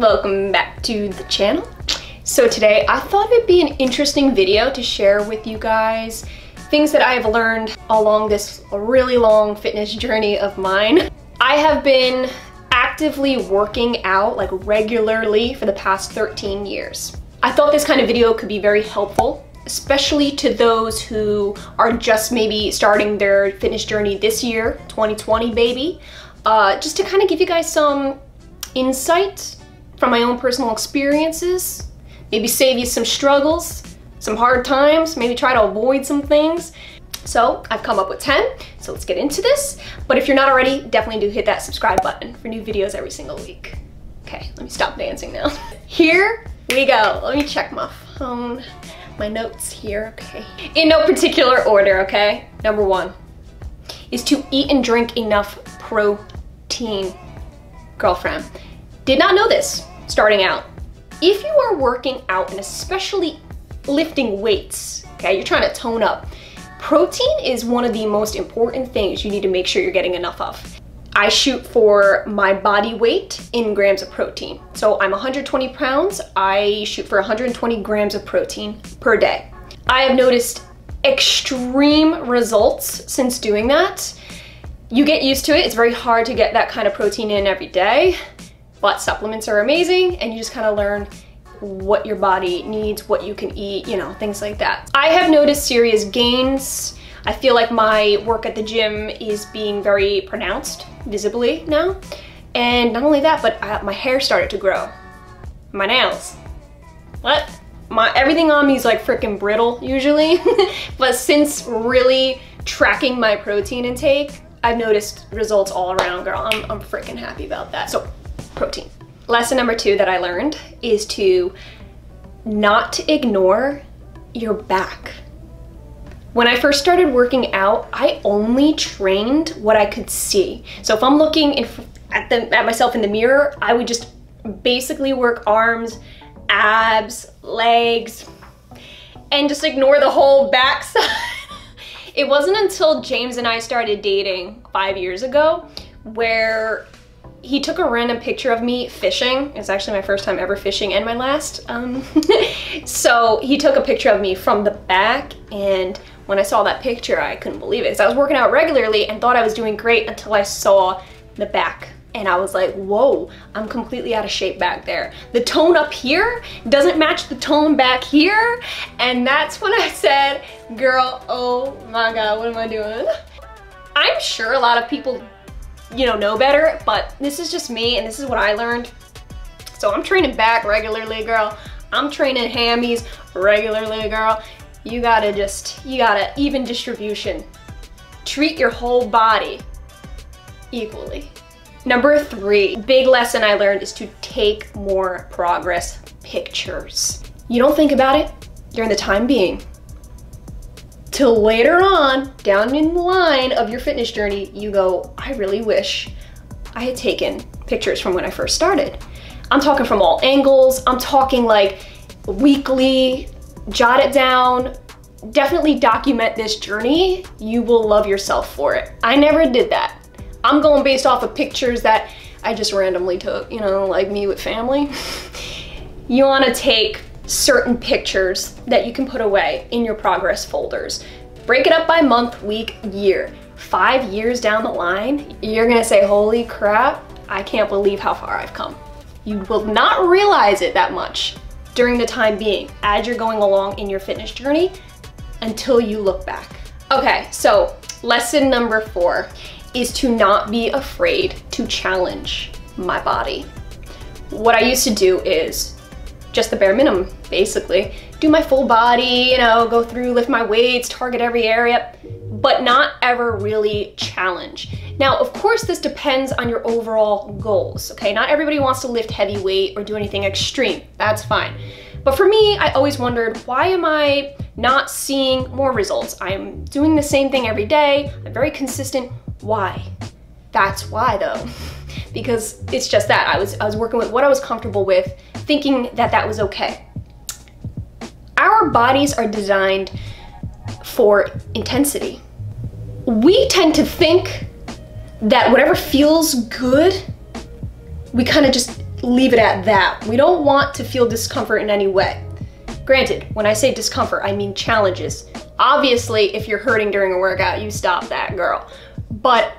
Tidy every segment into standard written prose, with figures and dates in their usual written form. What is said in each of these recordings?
welcome back to the channel. So today I thought it'd be an interesting video to share with you guys things that I have learned along this really long fitness journey of mine. I have been actively working out like regularly for the past 13 years. I thought this kind of video could be very helpful, especially to those who are just maybe starting their fitness journey this year, 2020 baby. Just to kind of give you guys some insight from my own personal experiences, maybe save you some struggles, some hard times, maybe try to avoid some things. So I've come up with 10, so let's get into this. But if you're not already, definitely do hit that subscribe button for new videos every single week. Okay, let me stop dancing now. Here we go. Let me check my phone, my notes here, okay. In no particular order, okay? Number 1 is to eat and drink enough protein. Girlfriend, did not know this starting out. If you are working out and especially lifting weights, okay, you're trying to tone up, protein is one of the most important things you need to make sure you're getting enough of. I shoot for my body weight in grams of protein. So I'm 120 pounds, I shoot for 120 grams of protein per day. I have noticed extreme results since doing that. You get used to it. It's very hard to get that kind of protein in every day, but supplements are amazing and you just kind of learn what your body needs, what you can eat, you know, things like that. I have noticed serious gains. I feel like my work at the gym is being very pronounced visibly now. And not only that, but my hair started to grow. My nails. What? Everything on me is like freaking brittle usually. But since really tracking my protein intake, I've noticed results all around, girl. I'm freaking happy about that. So, protein. Lesson number 2 that I learned is to not ignore your back. When I first started working out, I only trained what I could see. So if I'm looking at myself in the mirror, I would just basically work arms, abs, legs, and just ignore the whole back side. It wasn't until James and I started dating 5 years ago where he took a random picture of me fishing. It's actually my first time ever fishing and my last. So he took a picture of me from the back, and when I saw that picture, I couldn't believe it. So I was working out regularly and thought I was doing great until I saw the back. And I was like, whoa, I'm completely out of shape back there. The tone up here doesn't match the tone back here. And that's when I said, girl, oh my God, what am I doing? I'm sure a lot of people, you know better, but this is just me and this is what I learned. So I'm training back regularly, girl. I'm training hammies regularly, girl. You gotta even distribution. Treat your whole body equally. Number 3, big lesson I learned is to take more progress pictures. You don't think about it during the time being. Till later on, down in the line of your fitness journey, you go, I really wish I had taken pictures from when I first started. I'm talking from all angles. I'm talking like weekly, jot it down. Definitely document this journey. You will love yourself for it. I never did that. I'm going based off of pictures that I just randomly took, you know, like me with family. You want to take certain pictures that you can put away in your progress folders. Break it up by month, week, year. 5 years down the line, you're gonna say, holy crap, I can't believe how far I've come. You will not realize it that much during the time being as you're going along in your fitness journey until you look back. Okay, so lesson number 4 is to not be afraid to challenge my body. What I used to do is just the bare minimum, basically. Do my full body, you know, go through, lift my weights, target every area, but not ever really challenge. Now, of course, this depends on your overall goals, okay? Not everybody wants to lift heavy weight or do anything extreme. That's fine. But for me, I always wondered, why am I not seeing more results? I'm doing the same thing every day. I'm very consistent. Why? That's why though, because it's just that I was working with what I was comfortable with, thinking that that was okay. Our bodies are designed for intensity. We tend to think that whatever feels good, we kind of just leave it at that. We don't want to feel discomfort in any way. Granted, when I say discomfort, I mean challenges. Obviously, if you're hurting during a workout, you stop that, girl. But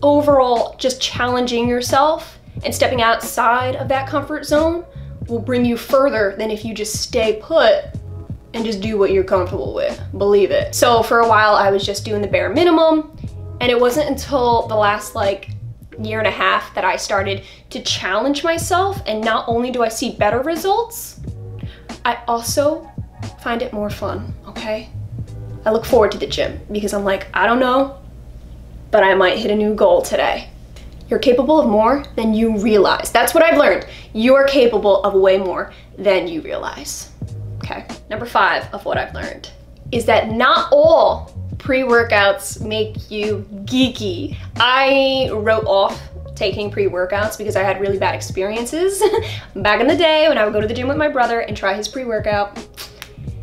overall, just challenging yourself and stepping outside of that comfort zone will bring you further than if you just stay put and just do what you're comfortable with. Believe it. So for a while, I was just doing the bare minimum, and it wasn't until the last like year and a half that I started to challenge myself, and not only do I see better results, I also find it more fun, okay? I look forward to the gym because I'm like, I don't know, but I might hit a new goal today. You're capable of more than you realize. That's what I've learned. You're capable of way more than you realize. Okay. Number 5 of what I've learned is that not all pre-workouts make you geeky. I wrote off taking pre-workouts because I had really bad experiences back in the day when I would go to the gym with my brother and try his pre-workout.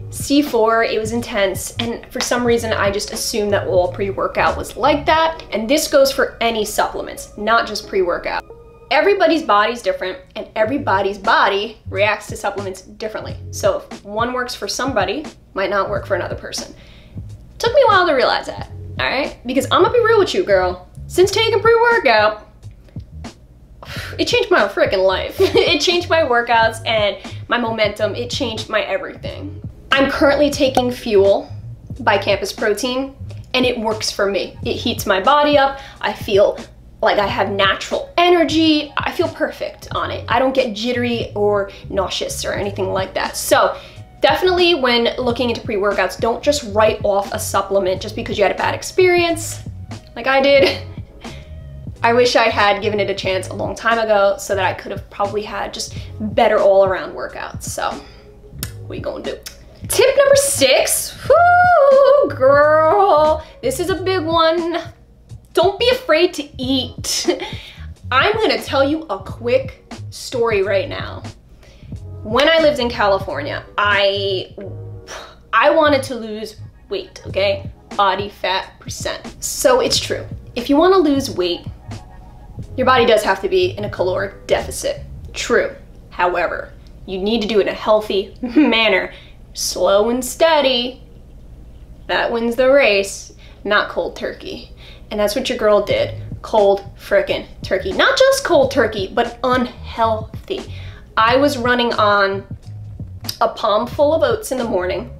C4, it was intense, and for some reason I just assumed that all pre-workout was like that, and this goes for any supplements, not just pre-workout. Everybody's body's different, and everybody's body reacts to supplements differently. So if one works for somebody, might not work for another person. Took me a while to realize that, all right? Because I'm gonna be real with you, girl. Since taking pre-workout, it changed my freaking life. It changed my workouts and my momentum. It changed my everything. I'm currently taking Fuel by Campus Protein, and it works for me. It heats my body up. I feel like I have natural energy. I feel perfect on it. I don't get jittery or nauseous or anything like that. So definitely when looking into pre-workouts, don't just write off a supplement just because you had a bad experience like I did. I wish I had given it a chance a long time ago so that I could have probably had just better all-around workouts. So what you gonna do? Tip number 6, whoo, girl, this is a big one. Don't be afraid to eat. I'm gonna tell you a quick story right now. When I lived in California, I wanted to lose weight, okay? Body fat percent. So it's true. If you wanna lose weight, your body does have to be in a caloric deficit. True. However, you need to do it in a healthy manner. Slow and steady, that wins the race, not cold turkey. And that's what your girl did, cold frickin' turkey. Not just cold turkey, but unhealthy. I was running on a palm full of oats in the morning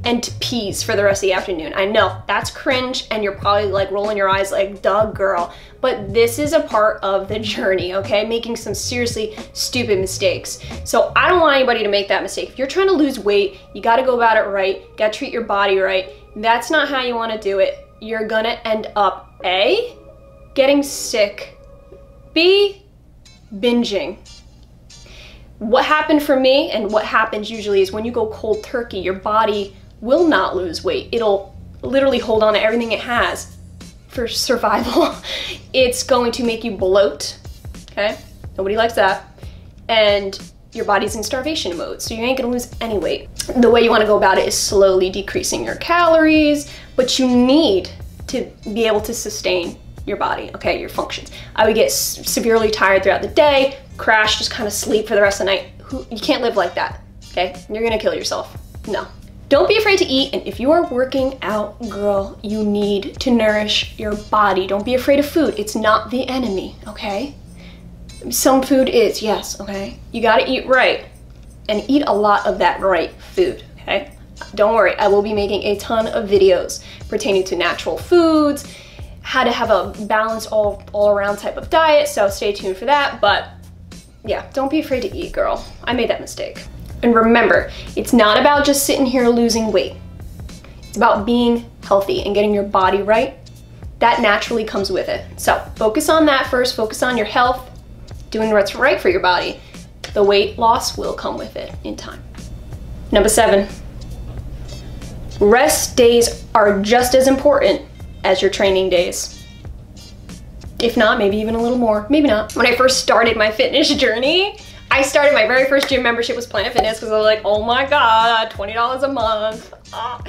and peas for the rest of the afternoon. I know, that's cringe, and you're probably like rolling your eyes like, duh, girl. But this is a part of the journey, okay? Making some seriously stupid mistakes. So I don't want anybody to make that mistake. If you're trying to lose weight, you gotta go about it right, you gotta treat your body right. That's not how you wanna do it. You're gonna end up A, getting sick, B, binging. What happened for me, and what happens usually, is when you go cold turkey, your body will not lose weight. It'll literally hold on to everything it has for survival. It's going to make you bloat, okay? Nobody likes that. And your body's in starvation mode, so you ain't gonna lose any weight. The way you wanna go about it is slowly decreasing your calories, but you need to be able to sustain your body, okay, your functions. I would get severely tired throughout the day, crash, just kind of sleep for the rest of the night. You can't live like that, okay? You're gonna kill yourself. No. Don't be afraid to eat, and if you are working out, girl, you need to nourish your body. Don't be afraid of food. It's not the enemy, okay? Some food is, yes, okay? You gotta eat right, and eat a lot of that right food, okay? Don't worry, I will be making a ton of videos pertaining to natural foods, how to have a balanced all-around type of diet, so stay tuned for that. But yeah, don't be afraid to eat, girl. I made that mistake. And remember, it's not about just sitting here losing weight. It's about being healthy and getting your body right. That naturally comes with it. So focus on that first, focus on your health, doing what's right for your body. The weight loss will come with it in time. Number 7, rest days are just as important as your training days. If not, maybe even a little more, maybe not. When I first started my fitness journey, I started my very first gym membership was Planet Fitness because I was like, oh my God, $20 a month.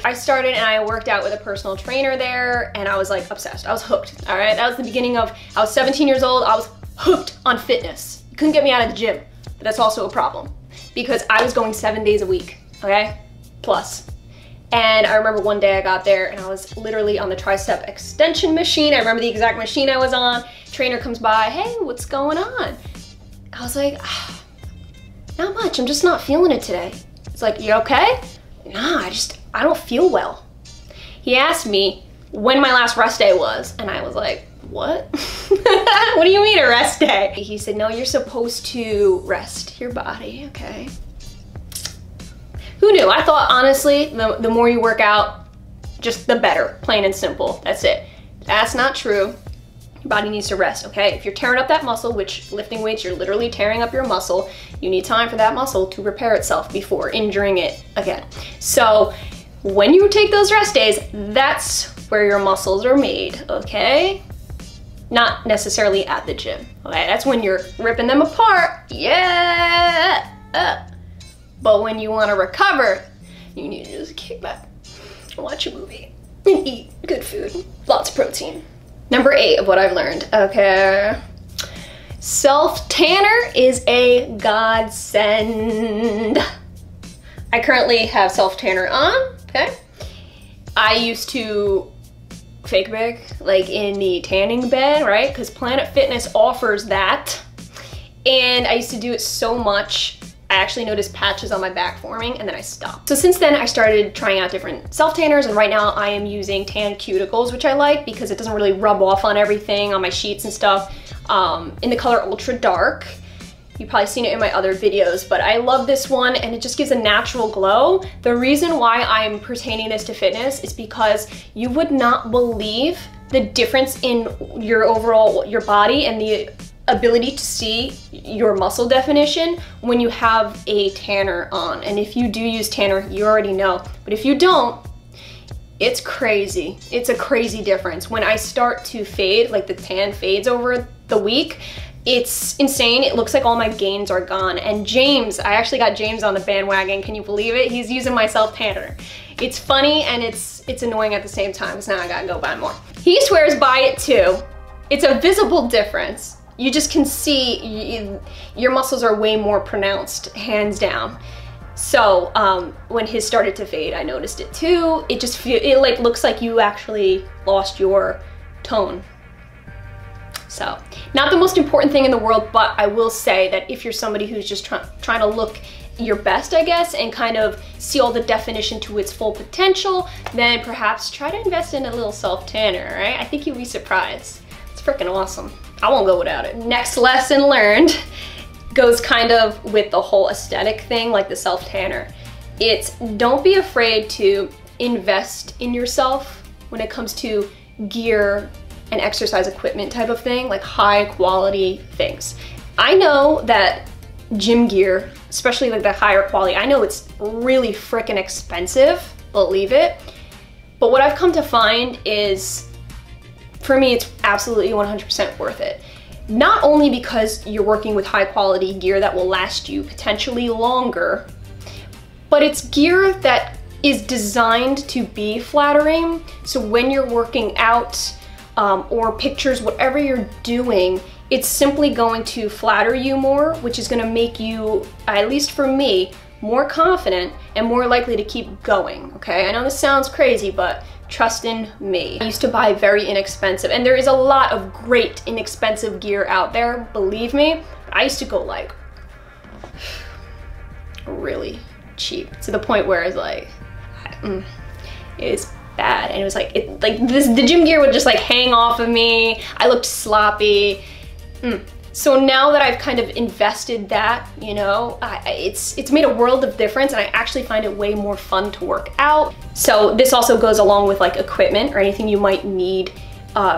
I started and I worked out with a personal trainer there, and I was like obsessed. I was hooked, all right? That was the beginning of, I was 17 years old, I was hooked on fitness. You couldn't get me out of the gym, but that's also a problem because I was going 7 days a week, okay? Plus. And I remember one day I got there and I was literally on the tricep extension machine. I remember the exact machine I was on. Trainer comes by, hey, what's going on? I was like, not much, I'm just not feeling it today. It's like, you okay? Nah, I don't feel well. He asked me when my last rest day was, and I was like, what? What do you mean a rest day? He said, no, you're supposed to rest your body, okay? Who knew? I thought, honestly, the more you work out, just the better, plain and simple. That's it. That's not true. Your body needs to rest, okay? If you're tearing up that muscle, which lifting weights, you're literally tearing up your muscle, you need time for that muscle to repair itself before injuring it again. So when you take those rest days, that's where your muscles are made, okay? Not necessarily at the gym, okay? That's when you're ripping them apart, yeah! But when you want to recover, you need to just kick back, watch a movie, and eat good food, lots of protein. Number 8 of what I've learned, okay. Self-tanner is a godsend. I currently have self-tanner on, okay. I used to fake bake, like in the tanning bed, right? Because Planet Fitness offers that. And I used to do it so much, I actually noticed patches on my back forming and then I stopped. So since then I started trying out different self-tanners, and right now I am using Tan Cuticles, which I like because it doesn't really rub off on everything, on my sheets and stuff, in the color Ultra Dark. You've probably seen it in my other videos, but I love this one and it just gives a natural glow. The reason why I'm pertaining this to fitness is because you would not believe the difference in your overall, your body and the ability to see your muscle definition when you have a tanner on. And if you do use tanner, you already know. But if you don't, it's crazy. It's a crazy difference. When I start to fade, like the tan fades over the week, it's insane. It looks like all my gains are gone. And James, I actually got James on the bandwagon. Can you believe it? He's using my self-tanner. It's funny and it's annoying at the same time, because now I gotta go buy more. He swears by it too. It's a visible difference. You just can see your muscles are way more pronounced, hands down. So when his started to fade, I noticed it too. It like looks like you actually lost your tone. So not the most important thing in the world, but I will say that if you're somebody who's just trying to look your best, I guess, and kind of see all the definition to its full potential, then perhaps try to invest in a little self-tanner, right? I think you'll be surprised. It's freaking awesome. I won't go without it. Next lesson learned goes kind of with the whole aesthetic thing, like the self-tanner. It's don't be afraid to invest in yourself when it comes to gear and exercise equipment type of thing, like high quality things. I know that gym gear, especially like the higher quality, I know it's really freaking expensive, believe it. But what I've come to find is, for me, it's absolutely 100% worth it. Not only because you're working with high quality gear that will last you potentially longer, but it's gear that is designed to be flattering. So when you're working out or pictures, whatever you're doing, it's simply going to flatter you more, which is gonna make you, at least for me, more confident and more likely to keep going, okay? I know this sounds crazy, but trust in me. I used to buy very inexpensive, and there is a lot of great inexpensive gear out there, believe me. But I used to go like really cheap, to the point where it's like, it's bad. And it was like, the gym gear would just like hang off of me. I looked sloppy. So now that I've kind of invested that, you know, it's made a world of difference, and I actually find it way more fun to work out. So this also goes along with like equipment or anything you might need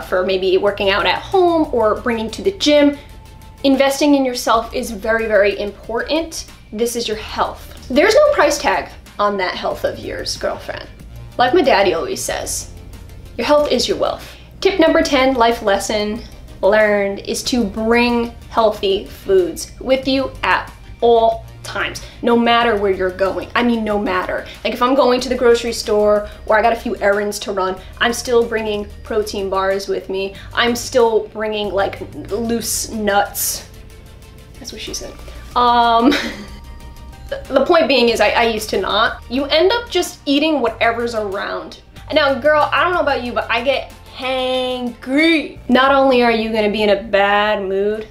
for maybe working out at home or bringing to the gym. Investing in yourself is very, very important. This is your health. There's no price tag on that health of yours, girlfriend. Like my daddy always says, your health is your wealth. Tip number 10, life lesson learned, is to bring healthy foods with you at all times, no matter where you're going. I mean, no matter. Like if I'm going to the grocery store or I got a few errands to run, I'm still bringing protein bars with me. I'm still bringing like loose nuts. That's what she said. The point being is I used to not. You end up just eating whatever's around. Now, girl, I don't know about you, but I get hangry. Not only are you gonna be in a bad mood,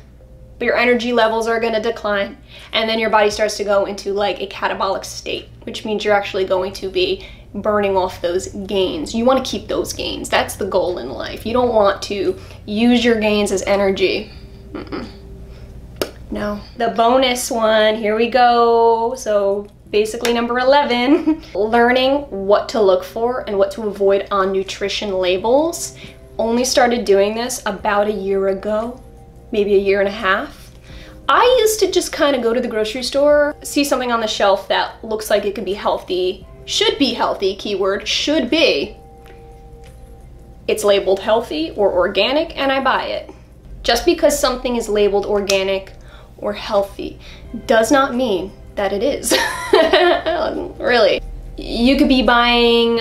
but your energy levels are gonna decline. And then your body starts to go into like a catabolic state, which means you're actually going to be burning off those gains. You wanna keep those gains. That's the goal in life. You don't want to use your gains as energy. No. The bonus one, here we go. So basically number 11, learning what to look for and what to avoid on nutrition labels. Only started doing this about a year ago, maybe a year and a half. I used to just kind of go to the grocery store, see something on the shelf that looks like it could be healthy, should be healthy, keyword, should be. It's labeled healthy or organic and I buy it. Just because something is labeled organic or healthy does not mean that it is. Really. You could be buying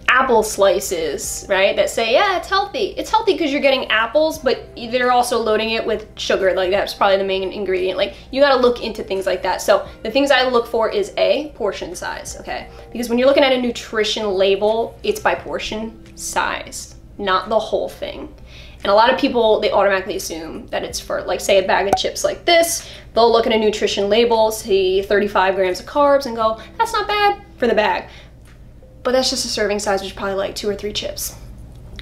apple slices, right? That say, yeah, it's healthy. It's healthy because you're getting apples, but they're also loading it with sugar. Like that's probably the main ingredient. Like you gotta look into things like that. So the things I look for is A, portion size, okay? Because when you're looking at a nutrition label, it's by portion size, not the whole thing. And a lot of people, they automatically assume that it's for, like, say a bag of chips like this. They'll look at a nutrition label, see 35 grams of carbs and go, that's not bad for the bag. But that's just a serving size, which is probably like 2 or 3 chips.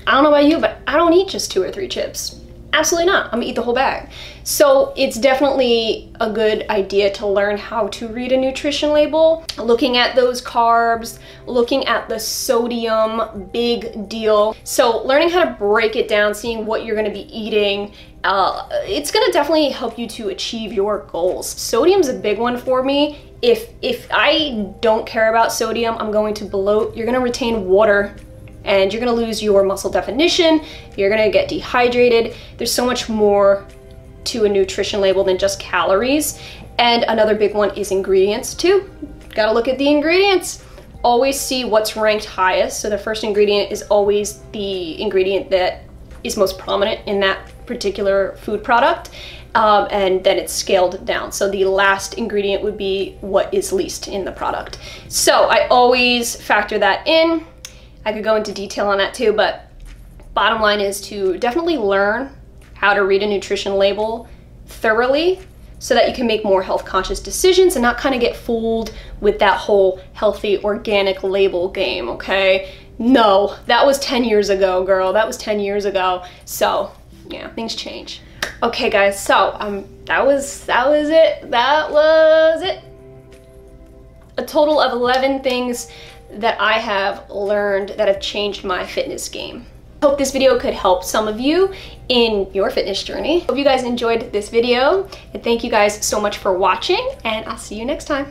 I don't know about you, but I don't eat just 2 or 3 chips. Absolutely not. I'm gonna eat the whole bag. So it's definitely a good idea to learn how to read a nutrition label. Looking at those carbs, looking at the sodium, big deal. So learning how to break it down, seeing what you're gonna be eating, it's gonna definitely help you to achieve your goals. Sodium's a big one for me. If I don't care about sodium, I'm going to bloat. You're gonna retain water and you're gonna lose your muscle definition, you're gonna get dehydrated. There's so much more to a nutrition label than just calories. And another big one is ingredients too. Gotta look at the ingredients. Always see what's ranked highest. So the first ingredient is always the ingredient that is most prominent in that particular food product. And then it's scaled down. So the last ingredient would be what is least in the product. So I always factor that in. I could go into detail on that too, but bottom line is to definitely learn how to read a nutrition label thoroughly so that you can make more health conscious decisions and not kind of get fooled with that whole healthy organic label game, okay? No, that was 10 years ago, girl. That was 10 years ago. So yeah, things change. Okay guys, so that was it. That was it. A total of 11 things that I have learned that have changed my fitness game. Hope this video could help some of you in your fitness journey. Hope you guys enjoyed this video, and thank you guys so much for watching, and I'll see you next time.